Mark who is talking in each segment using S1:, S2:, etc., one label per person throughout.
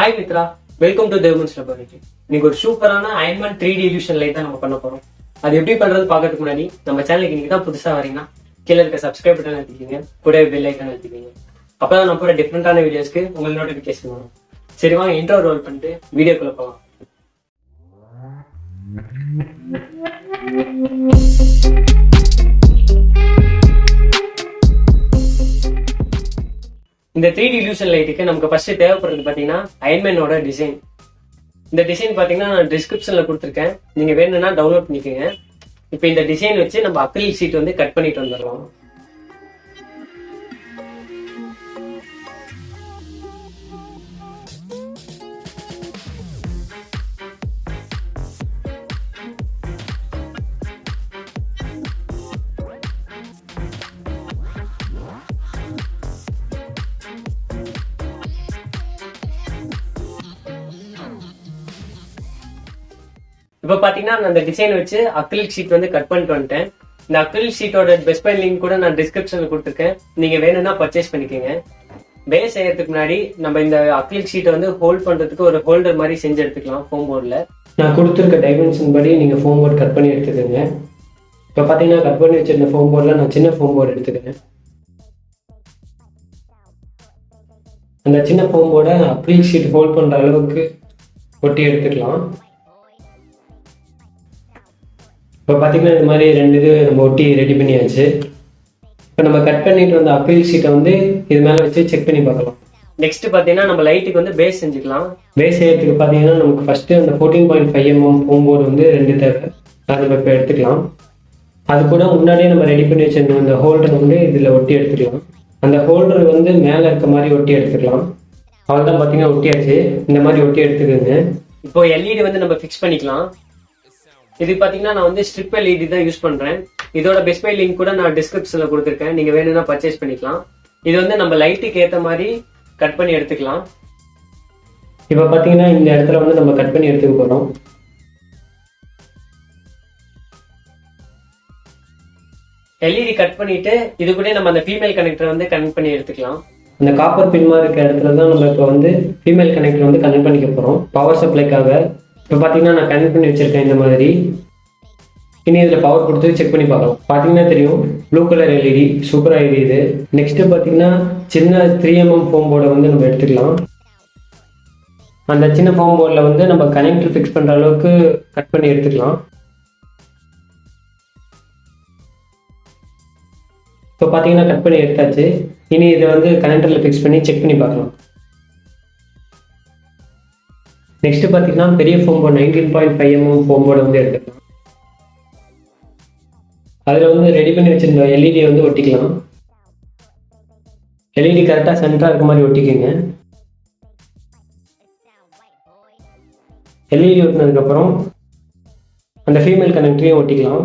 S1: Hi Mitra, welcome to DevMen's laboratory. இன்னைக்கு ஒரு சூப்பரான Ironman 3D illusion light தான் நம்ம பண்ண போறோம். அது எப்படி பண்றது பாக்கிறதுக்கு முன்னாடி நம்ம சேனலுக்கு இன்னைக்கு தான் புதுசா வரீங்கன்னா கீழே இருக்க சப்ஸ்கிரைப் பட்டன் அழுத்திக்கீங்க, கூட பெல் ஐக்கான் அழுத்திக்கீங்க. அப்பதான் நம்ம போற டிஃப்ரெண்டான வீடியோஸ்க்கு உங்களுக்கு நோட்டிபிகேஷன் வரும். சரி வாங்க இன்ட்ரோ ரோல் பண்ணிட்டு வீடியோக்குள்ள போகலாம். இந்த 3D illusion லைட்டுக்கு நமக்கு ஃபர்ஸ்ட் தேவைப்படுறது பாத்தீங்கன்னா அயன்மேனோட டிசைன். இந்த டிசைன் பாத்தீங்கன்னா நான் டிஸ்கிரிப்ஷன்ல கொடுத்துருக்கேன், நீங்க வேணும்னா டவுன்லோட் பண்ணிக்கோங்க. இப்போ இந்த டிசைன் வச்சு நம்ம அக்ரிலிக் ஷீட் வந்து கட் பண்ணிட்டு வந்துடலாம். இப்ப பாத்தீங்கன்னா நான் அந்த டிசைன் வச்சு அக்ரிலிக் ஷீட் வந்து கட் பண்ணிட்டு வந்துட்டேன். இந்த அக்ரிலிக் ஷீட்டோட பெஸ்ட் பை லிங்க் கூட நான் டிஸ்கிரிப்ஷன்ல கொடுத்துருக்கேன், நீங்க வேணும்னா பர்ச்சேஸ் பண்ணிக்கோங்க. பேஸ் செய்யறதுக்கு முன்னாடி நம்ம இந்த அக்ரிலிக் ஷீட்டை வந்து ஹோல்ட் பண்றதுக்கு ஒரு ஹோல்டர் மாதிரி செஞ்சு எடுத்துக்கலாம். ஃபோம் போர்டில் நான் கொடுத்துருக்க டைமென்ஷன் படி நீங்க ஃபோம் போர்டு கட் பண்ணி எடுத்துக்கோங்க. இப்ப பாத்தீங்கன்னா கட் பண்ணி வச்சிருந்த ஃபோம் போர்டில் நான் சின்ன ஃபோம் போர்டு எடுத்துக்கிறேன். அந்த சின்ன ஃபோம் போர்டை அக்ரிலிக் ஷீட் ஹோல்ட் பண்ற அளவுக்கு ஒட்டி எடுத்துக்கலாம். இப்போ பார்த்தீங்கன்னா இந்த மாதிரி ரெண்டு இது நம்ம ஒட்டி ரெடி பண்ணியாச்சு. இப்போ நம்ம கட் பண்ணிட்டு வந்த அக்ரிலிக் ஷீட்டை வந்து இது மேலே வச்சு செக் பண்ணி பார்க்கலாம். நெக்ஸ்ட் பார்த்தீங்கன்னா நம்ம லைட்டுக்கு வந்து பேஸ் செஞ்சுக்கலாம். பேஸ் செய்யறதுக்கு பார்த்தீங்கன்னா நமக்கு ஃபர்ஸ்ட் அந்த 14.5 mm ஃபோம் போர்டு வந்து 2 தேவை, அதை நம்ம இப்போ எடுத்துக்கலாம். அது கூட முன்னாடியே நம்ம ரெடி பண்ணி வச்சிருந்தோம் அந்த ஹோல்டர் வந்து இதில் ஒட்டி எடுத்துக்கலாம். அந்த ஹோல்டர் வந்து மேலே இருக்க மாதிரி ஒட்டி எடுத்துக்கலாம். அவள் தான் பார்த்தீங்கன்னா ஒட்டியாச்சு, இந்த மாதிரி ஒட்டி எடுத்துக்கோங்க. இப்போ எல்இடி வந்து நம்ம ஃபிக்ஸ் பண்ணிக்கலாம். இது பாத்தீங்கன்னா நான் வந்து ஸ்ட்ரிப் எல்இடி தான் யூஸ் பண்றேன். இதோட பெஸ்ட் பை லிங்க் கூட நான் டிஸ்கிரிப்ஷன்ல கொடுத்துருக்கேன், நீங்க வேணும்னா பர்ச்சேஸ் பண்ணிக்கலாம். இது வந்து நம்ம லைட்டுக்கு ஏற்ற மாதிரி கட் பண்ணி எடுத்துக்கலாம். இப்ப பாத்தீங்கன்னா இந்த இடத்துல வந்து நம்ம கட் பண்ணி எடுத்துக்க போறோம். எல்இடி கட் பண்ணிட்டு இது கூட நம்ம அந்த ஃபீமேல் கனெக்டர் வந்து கனெக்ட் பண்ணி எடுத்துக்கலாம். அந்த காப்பர் பின்மா இருக்க இடத்துல தான் நம்ம இப்போ வந்து ஃபீமேல் கனெக்டர் வந்து கனெக்ட் பண்ணிக்க போறோம் பவர் சப்ளைக்காக. இப்போ பார்த்தீங்கன்னா நான் கனெக்ட் பண்ணி வச்சிருக்கேன் இந்த மாதிரி. இனி இதில் பவர் கொடுத்து செக் பண்ணி பார்க்கலாம். பார்த்தீங்கன்னா தெரியும், ப்ளூ கலர் எல்இடி சூப்பராக எரியுது. நெக்ஸ்ட் பார்த்தீங்கன்னா சின்ன 3 mm ஃபோம் போர்டை வந்து நம்ம எடுத்துக்கலாம். அந்த சின்ன ஃபோம் போர்டில் வந்து நம்ம கனெக்டர் ஃபிக்ஸ் பண்ணுற அளவுக்கு கட் பண்ணி எடுத்துக்கலாம். இப்போ பார்த்தீங்கன்னா கட் பண்ணி எடுத்தாச்சு. இனி இதை வந்து கனெக்டரில் ஃபிக்ஸ் பண்ணி செக் பண்ணி பார்க்கலாம். நெக்ஸ்ட் பார்த்தீங்கன்னா பெரிய ஃபோம் போர்டு 19.5 mm ஃபோம் போர்டை வந்து எடுத்துக்கலாம். அதில் வந்து ரெடி பண்ணி வச்சிருந்த எல்இடியை வந்து ஒட்டிக்கலாம். எல்இடி கரெக்டாக சென்டராக இருக்க மாதிரி ஒட்டிக்கோங்க. எல்இடி ஒட்டினதுக்கப்புறம் அந்த ஃபீமேல் கனெக்டரையும் ஒட்டிக்கலாம்.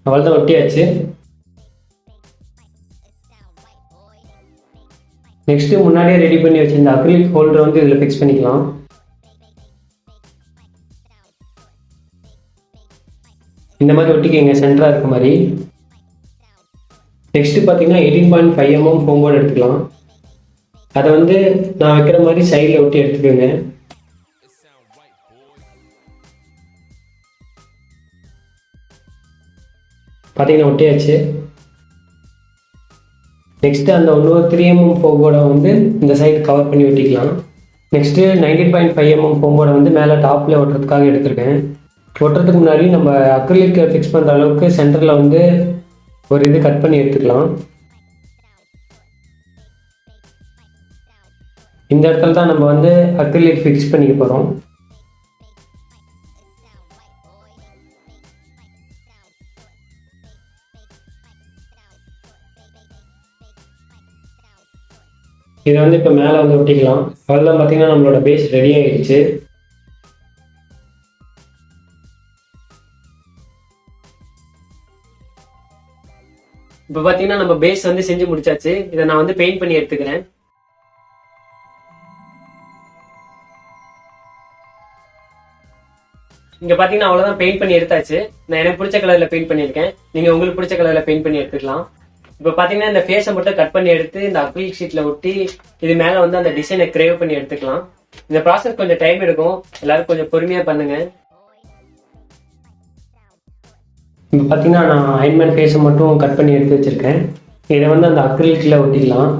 S1: அவள் தான் ஒட்டியாச்சு. நெக்ஸ்ட் முன்னாடியே ரெடி பண்ணி வச்சிருந்த அக்ரிலிக் ஹோல்டர் வந்து இதில் ஃபிக்ஸ் பண்ணிக்கலாம். இந்த மாதிரி ஒட்டிக்கங்க சென்டராக இருக்க மாதிரி. நெக்ஸ்ட் பார்த்தீங்கன்னா 18.5 mm ஃபோம் போர்டு எடுத்துக்கலாம். அதை வந்து நான் வைக்கிற மாதிரி சைடில் ஒட்டி எடுத்துக்கோங்க. பார்த்தீங்கன்னா ஒட்டியாச்சு. நெக்ஸ்ட் அந்த 3 mm ஃபோம் போர்டை வந்து இந்த சைடு கவர் பண்ணி ஒட்டிக்கலாம். நெக்ஸ்ட் 19.5 mm ஃபோம் போர்டை வந்து மேலே டாப்ல ஒட்டுறதுக்காக எடுத்திருக்கேன். ஒட்டுறதுக்கு முன்னாடி நம்ம அக்ரிலிக் ஃபிக்ஸ் பண்ணுற அளவுக்கு சென்டரில் வந்து ஒரு இது கட் பண்ணி எடுத்துக்கலாம். இந்த இடத்துல தான் நம்ம வந்து அக்ரிலிக் ஃபிக்ஸ் பண்ணிக்க போகிறோம். இதை வந்து இப்போ மேலே வந்து ஒட்டிக்கலாம். அவ்வளோதான், பார்த்தீங்கன்னா நம்மளோட பேஸ் ரெடி ஆகிடுச்சு. இப்போ பார்த்தீங்கன்னா நம்ம பேஸ் வந்து செஞ்சு முடிச்சாச்சு. இதை நான் வந்து பெயிண்ட் பண்ணி எடுத்துக்கிறேன். இங்க பாத்தீங்கன்னா அவ்வளவுதான், பெயிண்ட் பண்ணி எடுத்தாச்சு. நான் எனக்கு பிடிச்ச கலர்ல பெயிண்ட் பண்ணியிருக்கேன், நீங்க உங்களுக்கு பிடிச்ச கலர்ல பெயிண்ட் பண்ணி எடுத்துக்கலாம். இப்போ பாத்தீங்கன்னா இந்த ஃபேஸை மட்டும் கட் பண்ணி எடுத்து இந்த அக்ரிலிக் ஷீட்ல ஒட்டி இது மேல வந்து அந்த டிசைனை கிரேவ் பண்ணி எடுத்துக்கலாம். இந்த ப்ராசஸ் கொஞ்சம் டைம் எடுக்கும், எல்லாரும் கொஞ்சம் பொறுமையா பண்ணுங்க. இப்போ பாத்தீங்கன்னா நான் அயன்மேன் ஃபேஸை மட்டும் கட் பண்ணி எடுத்து வச்சிருக்கேன். இதை வந்து அந்த அக்ரிலிக்ல ஒட்டிக்கலாம்.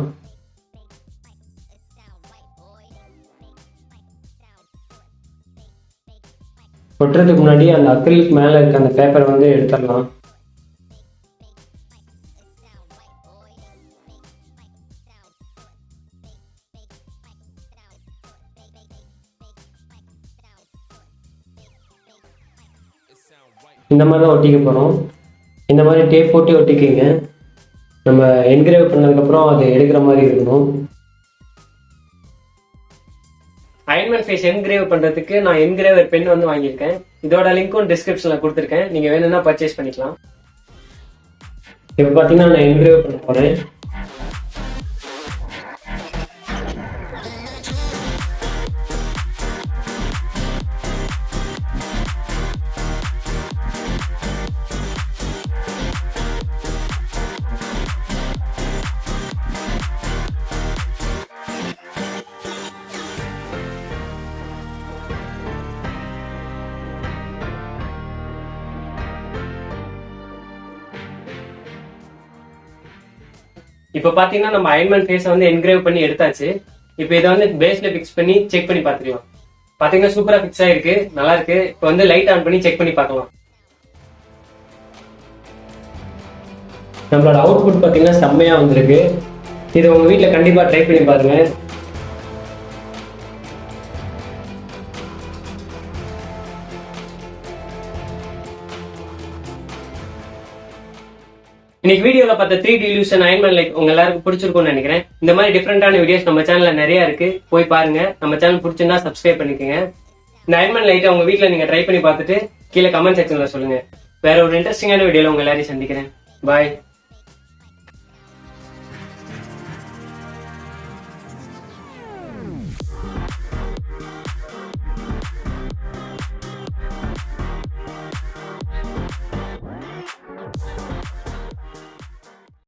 S1: ஒட்டுறதுக்கு முன்னாடி அந்த அக்ரிலிக் மேல இருக்க அந்த பேப்பரை வந்து எடுத்துடலாம். இந்த மாதிரி தான் ஒட்டிக்க போகிறோம். இந்த மாதிரி டேப் போட்டு ஒட்டிக்கிங்க. நம்ம என்கிரேவ் பண்ணதுக்கப்புறம் அதை எடுக்கிற மாதிரி இருக்கணும். அயன்மேன் ஃபேஸ் என்கிரேவ் பண்ணுறதுக்கு நான் என்கிரேவர் பென் வந்து வாங்கியிருக்கேன். இதோட லிங்க்கும் டிஸ்கிரிப்ஷனில் கொடுத்துருக்கேன், நீங்கள் வேணும்னா பர்ச்சேஸ் பண்ணிக்கலாம். இப்போ பார்த்தீங்கன்னா நான் என்கிரேவ் பண்ண போகிறேன். இப்போ பாத்தீங்கன்னா நம்ம அயன்மேன் ஃபேஸை வந்து என்கிரேவ் பண்ணி எடுத்தாச்சு. இப்போ இதை வந்து பேஸ்ல ஃபிக்ஸ் பண்ணி செக் பண்ணி பார்த்துக்கலாம். பாத்தீங்கன்னா சூப்பரா ஃபிக்ஸ் ஆயிருக்கு, நல்லா இருக்கு. இப்போ வந்து லைட் ஆன் பண்ணி செக் பண்ணி பார்க்கலாம். நம்மளோட அவுட்புட் பாத்தீங்கன்னா செம்மையா வந்திருக்கு. இதை உங்க வீட்டில் கண்டிப்பா ட்ரை பண்ணி பாருங்க. இன்னைக்கு வீடியோல பார்த்த 3D illusion அயன்மேன் லைட் உங்க எல்லாருக்கும் பிடிச்சிருக்கும்னு நினைக்கிறேன். இந்த மாதிரி டிஃப்ரெண்டான வீடியோஸ் நம்ம சேனல்ல நிறைய இருக்கு, போய் பாருங்க. நம்ம சேனல் பிடிச்சிருந்தா சப்ஸ்கிரைப் பண்ணிக்கோங்க. இந்த அயன்மேன் லைட்டை உங்க வீட்டுல நீங்க ட்ரை பண்ணி பார்த்துட்டு கீழே கமெண்ட் செக்ஷன்ல சொல்லுங்க. வேற ஒரு இன்ட்ரெஸ்டிங்கான வீடியோல உங்க எல்லாரையும் சந்திக்கிறேன். பாய்.